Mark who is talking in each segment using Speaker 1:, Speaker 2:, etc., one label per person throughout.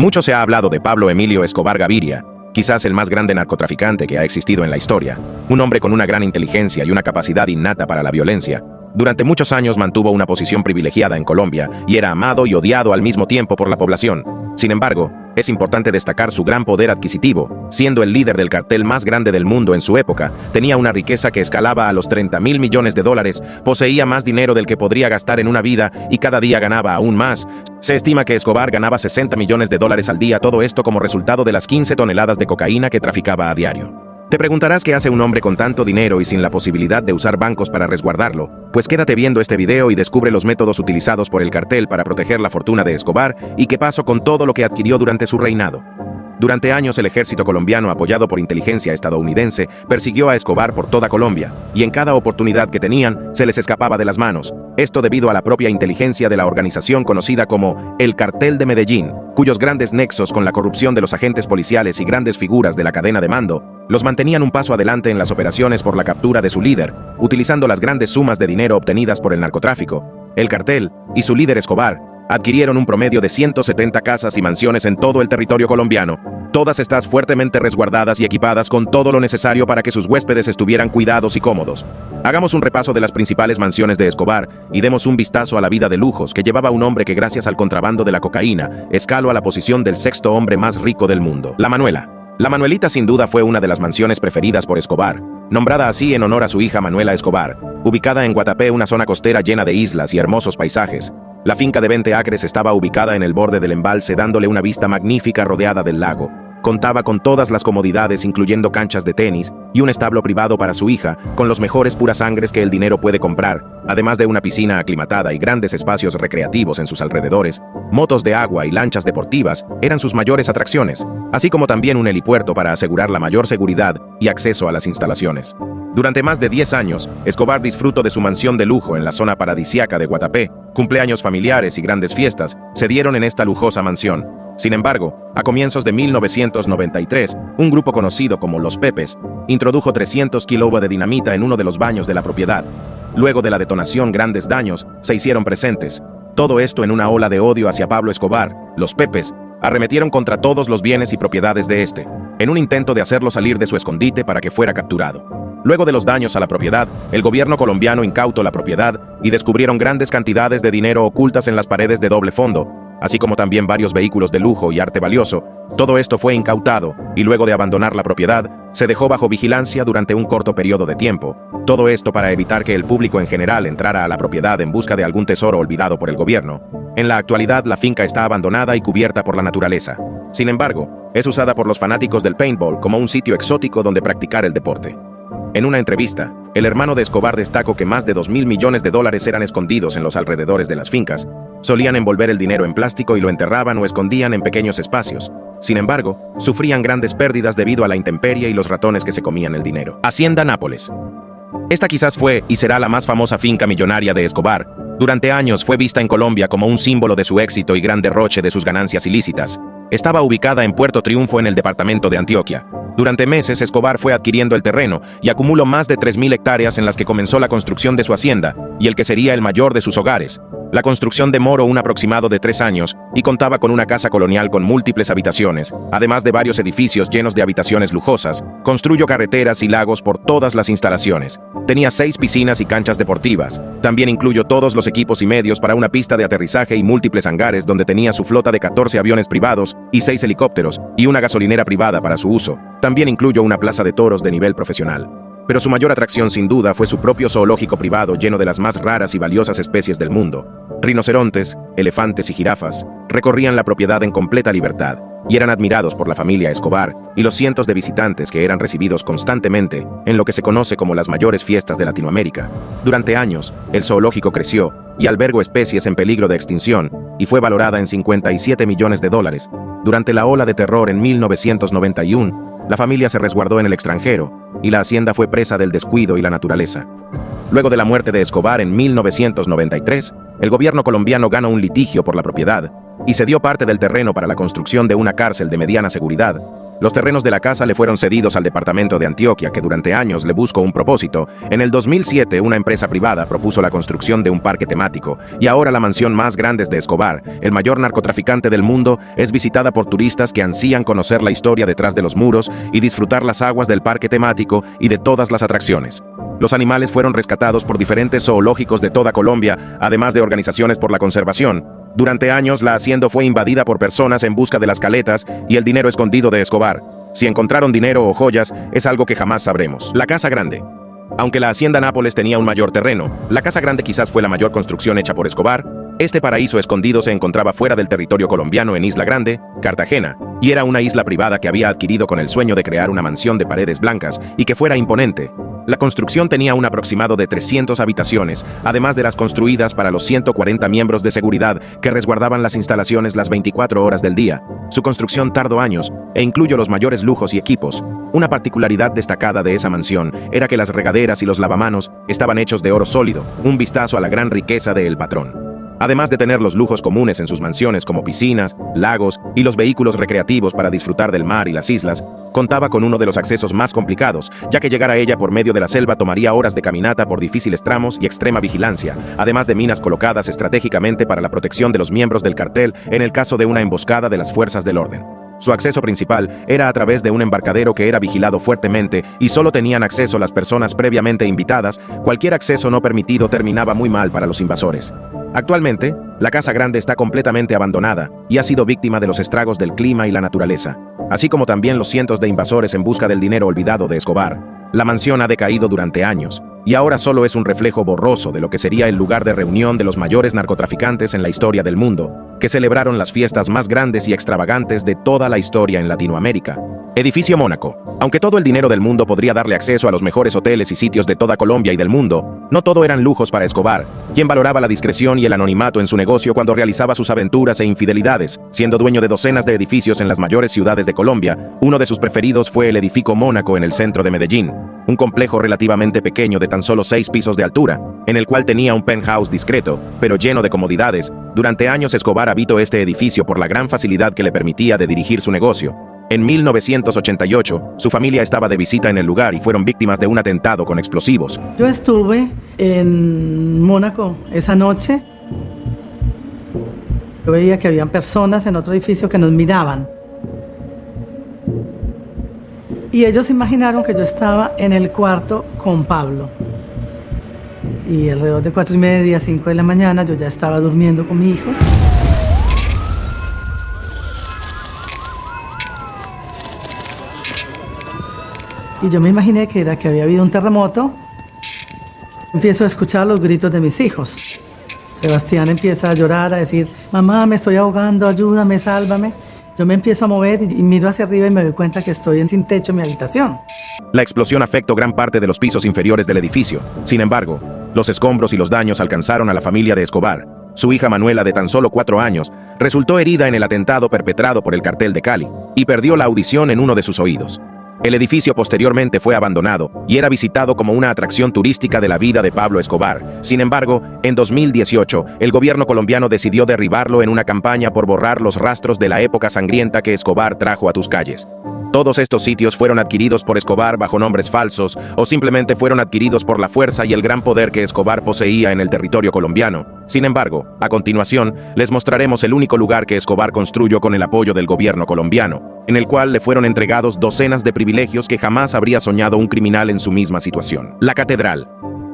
Speaker 1: Mucho se ha hablado de Pablo Emilio Escobar Gaviria, quizás el más grande narcotraficante que ha existido en la historia, un hombre con una gran inteligencia y una capacidad innata para la violencia. Durante muchos años mantuvo una posición privilegiada en Colombia y era amado y odiado al mismo tiempo por la población. Sin embargo, es importante destacar su gran poder adquisitivo. Siendo el líder del cartel más grande del mundo en su época, tenía una riqueza que escalaba a los 30.000 millones de dólares, poseía más dinero del que podría gastar en una vida y cada día ganaba aún más. Se estima que Escobar ganaba 60 millones de dólares al día, todo esto como resultado de las 15 toneladas de cocaína que traficaba a diario. Te preguntarás qué hace un hombre con tanto dinero y sin la posibilidad de usar bancos para resguardarlo. Pues quédate viendo este video y descubre los métodos utilizados por el cartel para proteger la fortuna de Escobar y qué pasó con todo lo que adquirió durante su reinado. Durante años el ejército colombiano, apoyado por inteligencia estadounidense, persiguió a Escobar por toda Colombia, y en cada oportunidad que tenían, se les escapaba de las manos. Esto debido a la propia inteligencia de la organización conocida como el Cartel de Medellín, cuyos grandes nexos con la corrupción de los agentes policiales y grandes figuras de la cadena de mando los mantenían un paso adelante en las operaciones por la captura de su líder, utilizando las grandes sumas de dinero obtenidas por el narcotráfico. El cartel y su líder Escobar adquirieron un promedio de 170 casas y mansiones en todo el territorio colombiano. Todas estas fuertemente resguardadas y equipadas con todo lo necesario para que sus huéspedes estuvieran cuidados y cómodos. Hagamos un repaso de las principales mansiones de Escobar y demos un vistazo a la vida de lujos que llevaba un hombre que gracias al contrabando de la cocaína escaló a la posición del sexto hombre más rico del mundo. La Manuela. La Manuelita sin duda fue una de las mansiones preferidas por Escobar, nombrada así en honor a su hija Manuela Escobar, ubicada en Guatapé, una zona costera llena de islas y hermosos paisajes. La finca de 20 acres estaba ubicada en el borde del embalse, dándole una vista magnífica rodeada del lago. Contaba con todas las comodidades, incluyendo canchas de tenis y un establo privado para su hija, con los mejores purasangres que el dinero puede comprar, además de una piscina aclimatada y grandes espacios recreativos en sus alrededores. Motos de agua y lanchas deportivas eran sus mayores atracciones, así como también un helipuerto para asegurar la mayor seguridad y acceso a las instalaciones. Durante más de 10 años, Escobar disfrutó de su mansión de lujo en la zona paradisíaca de Guatapé. Cumpleaños familiares y grandes fiestas se dieron en esta lujosa mansión. Sin embargo, a comienzos de 1993, un grupo conocido como Los Pepes introdujo 300 kilos de dinamita en uno de los baños de la propiedad. Luego de la detonación, grandes daños se hicieron presentes. Todo esto en una ola de odio hacia Pablo Escobar. Los Pepes arremetieron contra todos los bienes y propiedades de este, en un intento de hacerlo salir de su escondite para que fuera capturado. Luego de los daños a la propiedad, el gobierno colombiano incautó la propiedad y descubrieron grandes cantidades de dinero ocultas en las paredes de doble fondo, así como también varios vehículos de lujo y arte valioso. Todo esto fue incautado, y luego de abandonar la propiedad, se dejó bajo vigilancia durante un corto periodo de tiempo. Todo esto para evitar que el público en general entrara a la propiedad en busca de algún tesoro olvidado por el gobierno. En la actualidad, la finca está abandonada y cubierta por la naturaleza. Sin embargo, es usada por los fanáticos del paintball como un sitio exótico donde practicar el deporte. En una entrevista, el hermano de Escobar destacó que más de 2.000 millones de dólares eran escondidos en los alrededores de las fincas. Solían envolver el dinero en plástico y lo enterraban o escondían en pequeños espacios. Sin embargo, sufrían grandes pérdidas debido a la intemperie y los ratones que se comían el dinero. Hacienda Nápoles. Esta quizás fue y será la más famosa finca millonaria de Escobar. Durante años fue vista en Colombia como un símbolo de su éxito y gran derroche de sus ganancias ilícitas. Estaba ubicada en Puerto Triunfo, en el departamento de Antioquia. Durante meses, Escobar fue adquiriendo el terreno y acumuló más de 3.000 hectáreas en las que comenzó la construcción de su hacienda y el que sería el mayor de sus hogares. La construcción demoró un aproximado de 3 años y contaba con una casa colonial con múltiples habitaciones, además de varios edificios llenos de habitaciones lujosas. Construyó carreteras y lagos por todas las instalaciones. Tenía 6 piscinas y canchas deportivas. También incluyó todos los equipos y medios para una pista de aterrizaje y múltiples hangares donde tenía su flota de 14 aviones privados y 6 helicópteros y una gasolinera privada para su uso. También incluyó una plaza de toros de nivel profesional. Pero su mayor atracción sin duda fue su propio zoológico privado lleno de las más raras y valiosas especies del mundo. Rinocerontes, elefantes y jirafas recorrían la propiedad en completa libertad y eran admirados por la familia Escobar y los cientos de visitantes que eran recibidos constantemente en lo que se conoce como las mayores fiestas de Latinoamérica. Durante años, el zoológico creció y albergó especies en peligro de extinción y fue valorada en 57 millones de dólares. Durante la ola de terror en 1991, la familia se resguardó en el extranjero y la hacienda fue presa del descuido y la naturaleza. Luego de la muerte de Escobar en 1993, el gobierno colombiano ganó un litigio por la propiedad y cedió parte del terreno para la construcción de una cárcel de mediana seguridad. Los terrenos de la casa le fueron cedidos al departamento de Antioquia, que durante años le buscó un propósito. En el 2007, una empresa privada propuso la construcción de un parque temático, y ahora la mansión más grande de Escobar, el mayor narcotraficante del mundo, es visitada por turistas que ansían conocer la historia detrás de los muros y disfrutar las aguas del parque temático y de todas las atracciones. Los animales fueron rescatados por diferentes zoológicos de toda Colombia, además de organizaciones por la conservación. Durante años, la hacienda fue invadida por personas en busca de las caletas y el dinero escondido de Escobar. Si encontraron dinero o joyas, es algo que jamás sabremos. La Casa Grande. Aunque la hacienda Nápoles tenía un mayor terreno, la Casa Grande quizás fue la mayor construcción hecha por Escobar. Este paraíso escondido se encontraba fuera del territorio colombiano en Isla Grande, Cartagena, y era una isla privada que había adquirido con el sueño de crear una mansión de paredes blancas y que fuera imponente. La construcción tenía un aproximado de 300 habitaciones, además de las construidas para los 140 miembros de seguridad que resguardaban las instalaciones las 24 horas del día. Su construcción tardó años e incluyó los mayores lujos y equipos. Una particularidad destacada de esa mansión era que las regaderas y los lavamanos estaban hechos de oro sólido, un vistazo a la gran riqueza del patrón. Además de tener los lujos comunes en sus mansiones como piscinas, lagos y los vehículos recreativos para disfrutar del mar y las islas, contaba con uno de los accesos más complicados, ya que llegar a ella por medio de la selva tomaría horas de caminata por difíciles tramos y extrema vigilancia, además de minas colocadas estratégicamente para la protección de los miembros del cartel en el caso de una emboscada de las fuerzas del orden. Su acceso principal era a través de un embarcadero que era vigilado fuertemente y solo tenían acceso las personas previamente invitadas. Cualquier acceso no permitido terminaba muy mal para los invasores. Actualmente, la Casa Grande está completamente abandonada y ha sido víctima de los estragos del clima y la naturaleza, así como también los cientos de invasores en busca del dinero olvidado de Escobar. La mansión ha decaído durante años y ahora solo es un reflejo borroso de lo que sería el lugar de reunión de los mayores narcotraficantes en la historia del mundo, que celebraron las fiestas más grandes y extravagantes de toda la historia en Latinoamérica. Edificio Mónaco. Aunque todo el dinero del mundo podría darle acceso a los mejores hoteles y sitios de toda Colombia y del mundo, no todo eran lujos para Escobar, quien valoraba la discreción y el anonimato en su negocio cuando realizaba sus aventuras e infidelidades. Siendo dueño de docenas de edificios en las mayores ciudades de Colombia, uno de sus preferidos fue el Edificio Mónaco en el centro de Medellín, un complejo relativamente pequeño de tan solo 6 pisos de altura, en el cual tenía un penthouse discreto, pero lleno de comodidades. Durante años Escobar habitó este edificio por la gran facilidad que le permitía de dirigir su negocio. En 1988, su familia estaba de visita en el lugar y fueron víctimas de un atentado con explosivos.
Speaker 2: Yo estuve en Mónaco esa noche. Yo veía que habían personas en otro edificio que nos miraban. Y ellos imaginaron que yo estaba en el cuarto con Pablo. Y alrededor de 4:30, 5 de la mañana, yo ya estaba durmiendo con mi hijo. Y yo me imaginé que había habido un terremoto. Empiezo a escuchar los gritos de mis hijos. Sebastián empieza a llorar, a decir: mamá, me estoy ahogando, ayúdame, sálvame. Yo me empiezo a mover y miro hacia arriba y me doy cuenta que estoy sin techo en mi habitación.
Speaker 1: La explosión afectó gran parte de los pisos inferiores del edificio. Sin embargo, los escombros y los daños alcanzaron a la familia de Escobar. Su hija Manuela, de tan solo 4 años, resultó herida en el atentado perpetrado por el cartel de Cali y perdió la audición en uno de sus oídos. El edificio posteriormente fue abandonado y era visitado como una atracción turística de la vida de Pablo Escobar. Sin embargo, en 2018, el gobierno colombiano decidió derribarlo en una campaña por borrar los rastros de la época sangrienta que Escobar trajo a tus calles. Todos estos sitios fueron adquiridos por Escobar bajo nombres falsos o simplemente fueron adquiridos por la fuerza y el gran poder que Escobar poseía en el territorio colombiano. Sin embargo, a continuación, les mostraremos el único lugar que Escobar construyó con el apoyo del gobierno colombiano, en el cual le fueron entregados docenas de privilegios que jamás habría soñado un criminal en su misma situación. La Catedral.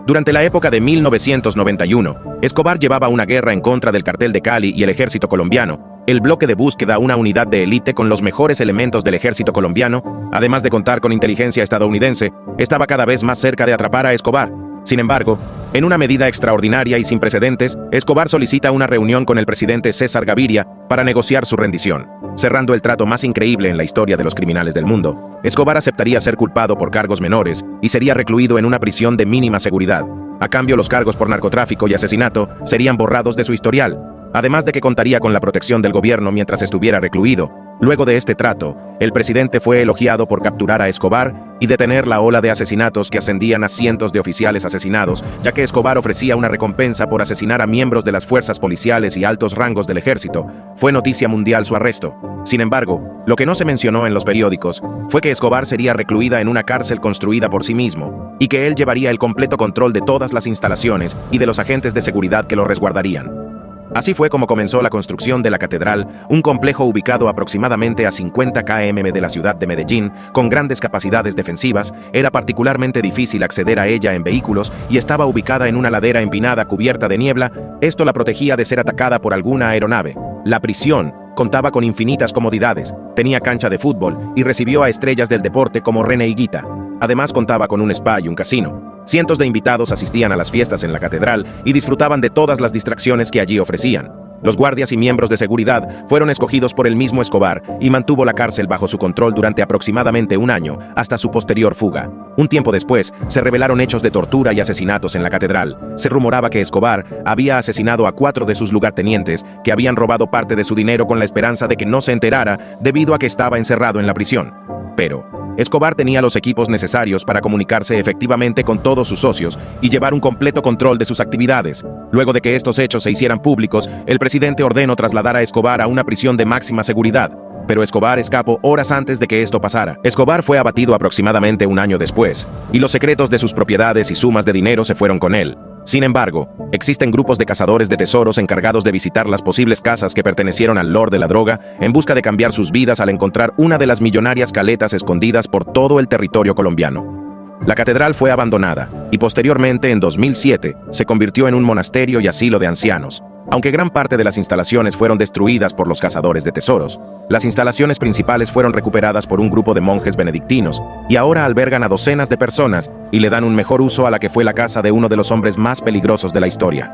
Speaker 1: Durante la época de 1991, Escobar llevaba una guerra en contra del cartel de Cali y el ejército colombiano. El bloque de búsqueda, una unidad de élite con los mejores elementos del ejército colombiano, además de contar con inteligencia estadounidense, estaba cada vez más cerca de atrapar a Escobar. Sin embargo, en una medida extraordinaria y sin precedentes, Escobar solicita una reunión con el presidente César Gaviria para negociar su rendición. Cerrando el trato más increíble en la historia de los criminales del mundo, Escobar aceptaría ser culpado por cargos menores y sería recluido en una prisión de mínima seguridad. A cambio, los cargos por narcotráfico y asesinato serían borrados de su historial, además de que contaría con la protección del gobierno mientras estuviera recluido. Luego de este trato, el presidente fue elogiado por capturar a Escobar y detener la ola de asesinatos que ascendían a cientos de oficiales asesinados, ya que Escobar ofrecía una recompensa por asesinar a miembros de las fuerzas policiales y altos rangos del ejército. Fue noticia mundial su arresto. Sin embargo, lo que no se mencionó en los periódicos fue que Escobar sería recluida en una cárcel construida por sí mismo, y que él llevaría el completo control de todas las instalaciones y de los agentes de seguridad que lo resguardarían. Así fue como comenzó la construcción de la Catedral, un complejo ubicado aproximadamente a 50 km de la ciudad de Medellín, con grandes capacidades defensivas. Era particularmente difícil acceder a ella en vehículos y estaba ubicada en una ladera empinada cubierta de niebla. Esto la protegía de ser atacada por alguna aeronave. La prisión contaba con infinitas comodidades, tenía cancha de fútbol y recibió a estrellas del deporte como René Higuita. Además contaba con un spa y un casino. Cientos de invitados asistían a las fiestas en la catedral y disfrutaban de todas las distracciones que allí ofrecían. Los guardias y miembros de seguridad fueron escogidos por el mismo Escobar y mantuvo la cárcel bajo su control durante aproximadamente un año, hasta su posterior fuga. Un tiempo después, se revelaron hechos de tortura y asesinatos en la catedral. Se rumoraba que Escobar había asesinado a 4 de sus lugartenientes, que habían robado parte de su dinero con la esperanza de que no se enterara debido a que estaba encerrado en la prisión. Pero Escobar tenía los equipos necesarios para comunicarse efectivamente con todos sus socios y llevar un completo control de sus actividades. Luego de que estos hechos se hicieran públicos, el presidente ordenó trasladar a Escobar a una prisión de máxima seguridad. Pero Escobar escapó horas antes de que esto pasara. Escobar fue abatido aproximadamente un año después, y los secretos de sus propiedades y sumas de dinero se fueron con él. Sin embargo, existen grupos de cazadores de tesoros encargados de visitar las posibles casas que pertenecieron al Lord de la Droga en busca de cambiar sus vidas al encontrar una de las millonarias caletas escondidas por todo el territorio colombiano. La catedral fue abandonada y posteriormente, en 2007, se convirtió en un monasterio y asilo de ancianos. Aunque gran parte de las instalaciones fueron destruidas por los cazadores de tesoros, las instalaciones principales fueron recuperadas por un grupo de monjes benedictinos y ahora albergan a docenas de personas y le dan un mejor uso a la que fue la casa de uno de los hombres más peligrosos de la historia.